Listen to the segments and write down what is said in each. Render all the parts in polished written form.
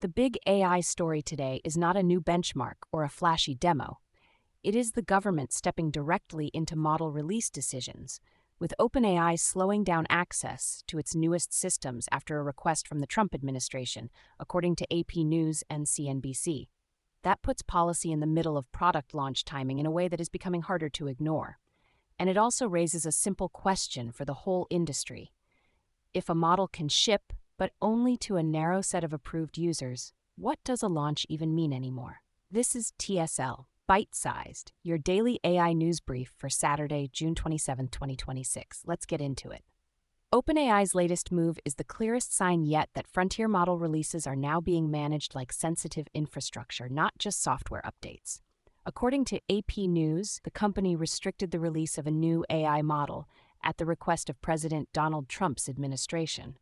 The big AI story today is not a new benchmark or a flashy demo. It is the government stepping directly into model release decisions, with OpenAI slowing down access to its newest systems after a request from the Trump administration, according to AP News and CNBC. That puts policy in the middle of product launch timing in a way that is becoming harder to ignore. And it also raises a simple question for the whole industry. If a model can ship, but only to a narrow set of approved users, what does a launch even mean anymore? This is TSL, Byte Sized, your daily AI news brief for Saturday, June 27, 2026. Let's get into it. OpenAI's latest move is the clearest sign yet that frontier model releases are now being managed like sensitive infrastructure, not just software updates. According to AP News, the company restricted the release of a new AI model at the request of President Donald Trump's administration,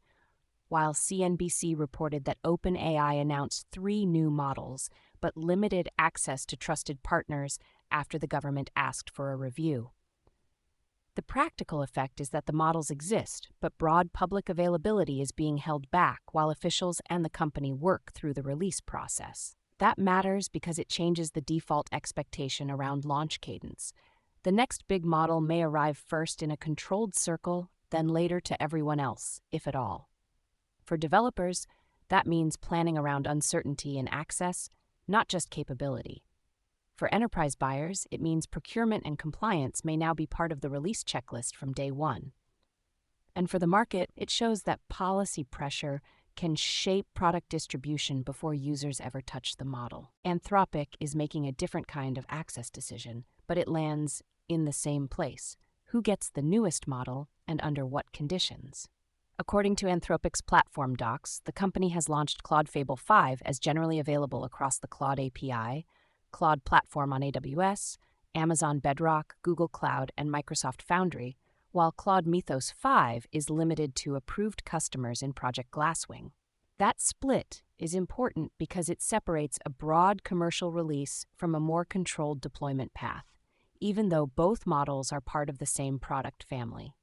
while CNBC reported that OpenAI announced 3 new models, but limited access to trusted partners after the government asked for a review. The practical effect is that the models exist, but broad public availability is being held back while officials and the company work through the release process. That matters because it changes the default expectation around launch cadence. The next big model may arrive first in a controlled circle, then later to everyone else, if at all. For developers, that means planning around uncertainty in access, not just capability. For enterprise buyers, it means procurement and compliance may now be part of the release checklist from day one. And for the market, it shows that policy pressure can shape product distribution before users ever touch the model. Anthropic is making a different kind of access decision, but it lands in the same place. Who gets the newest model and under what conditions? According to Anthropic's Platform Docs, the company has launched Claude Fable 5 as generally available across the Claude API, Claude Platform on AWS, Amazon Bedrock, Google Cloud, and Microsoft Foundry, while Claude Mythos 5 is limited to approved customers in Project Glasswing. That split is important because it separates a broad commercial release from a more controlled deployment path, even though both models are part of the same product family.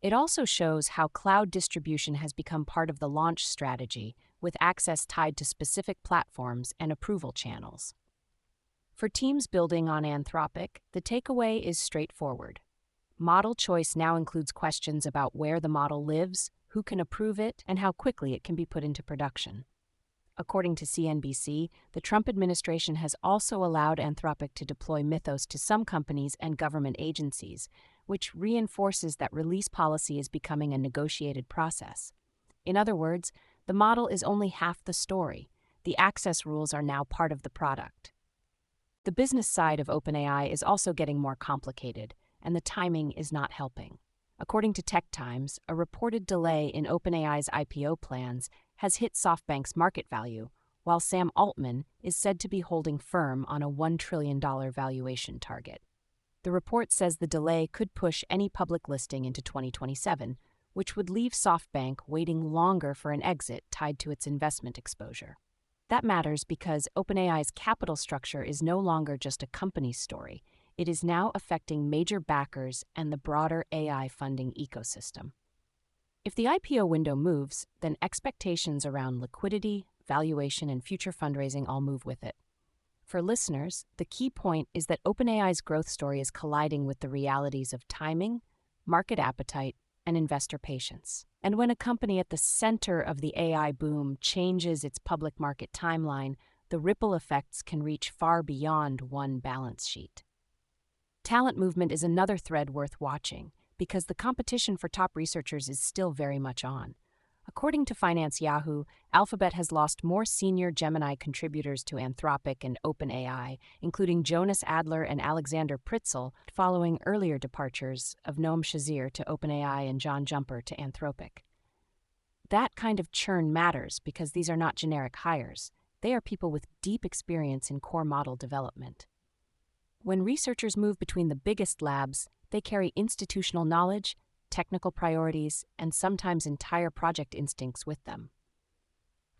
It also shows how cloud distribution has become part of the launch strategy, with access tied to specific platforms and approval channels. For teams building on Anthropic, the takeaway is straightforward. Model choice now includes questions about where the model lives, who can approve it, and how quickly it can be put into production. According to CNBC, the Trump administration has also allowed Anthropic to deploy Mythos to some companies and government agencies, which reinforces that release policy is becoming a negotiated process. In other words, the model is only half the story. The access rules are now part of the product. The business side of OpenAI is also getting more complicated, and the timing is not helping. According to Tech Times, a reported delay in OpenAI's IPO plans has hit SoftBank's market value, while Sam Altman is said to be holding firm on a $1 trillion valuation target. The report says the delay could push any public listing into 2027, which would leave SoftBank waiting longer for an exit tied to its investment exposure. That matters because OpenAI's capital structure is no longer just a company story. It is now affecting major backers and the broader AI funding ecosystem. If the IPO window moves, then expectations around liquidity, valuation, and future fundraising all move with it. For listeners, the key point is that OpenAI's growth story is colliding with the realities of timing, market appetite, and investor patience. And when a company at the center of the AI boom changes its public market timeline, the ripple effects can reach far beyond one balance sheet. Talent movement is another thread worth watching, because the competition for top researchers is still very much on. According to Finance Yahoo, Alphabet has lost more senior Gemini contributors to Anthropic and OpenAI, including Jonas Adler and Alexander Pritzel, following earlier departures of Noam Shazir to OpenAI and John Jumper to Anthropic. That kind of churn matters because these are not generic hires. They are people with deep experience in core model development. When researchers move between the biggest labs, they carry institutional knowledge, technical priorities, and sometimes entire project instincts with them.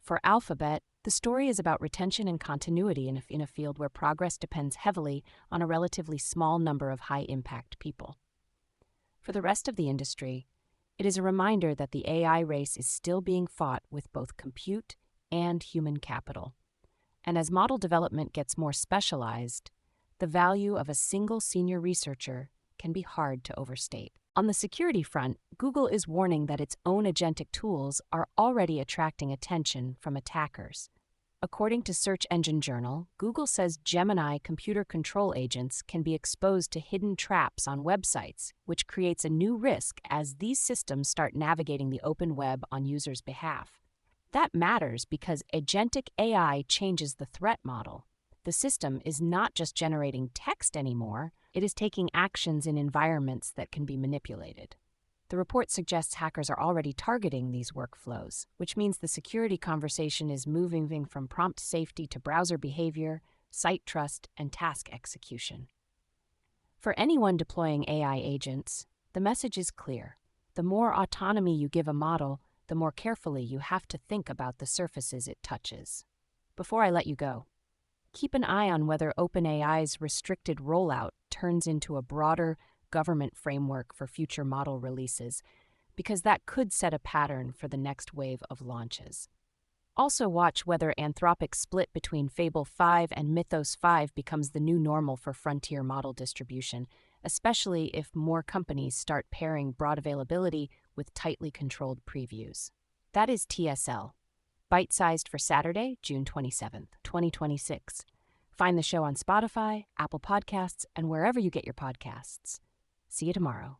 For Alphabet, the story is about retention and continuity in a field where progress depends heavily on a relatively small number of high-impact people. For the rest of the industry, it is a reminder that the AI race is still being fought with both compute and human capital. And as model development gets more specialized, the value of a single senior researcher can be hard to overstate. On the security front, Google is warning that its own agentic tools are already attracting attention from attackers. According to Search Engine Journal, Google says Gemini computer control agents can be exposed to hidden traps on websites, which creates a new risk as these systems start navigating the open web on users' behalf. That matters because agentic AI changes the threat model. The system is not just generating text anymore, it is taking actions in environments that can be manipulated. The report suggests hackers are already targeting these workflows, which means the security conversation is moving from prompt safety to browser behavior, site trust, and task execution. For anyone deploying AI agents, the message is clear. The more autonomy you give a model, the more carefully you have to think about the surfaces it touches. Before I let you go, keep an eye on whether OpenAI's restricted rollout turns into a broader government framework for future model releases, because that could set a pattern for the next wave of launches. Also watch whether Anthropic's split between Fable 5 and Mythos 5 becomes the new normal for frontier model distribution, especially if more companies start pairing broad availability with tightly controlled previews. That is TSL, Byte Sized for Saturday, June 27th, 2026. Find the show on Spotify, Apple Podcasts, and wherever you get your podcasts. See you tomorrow.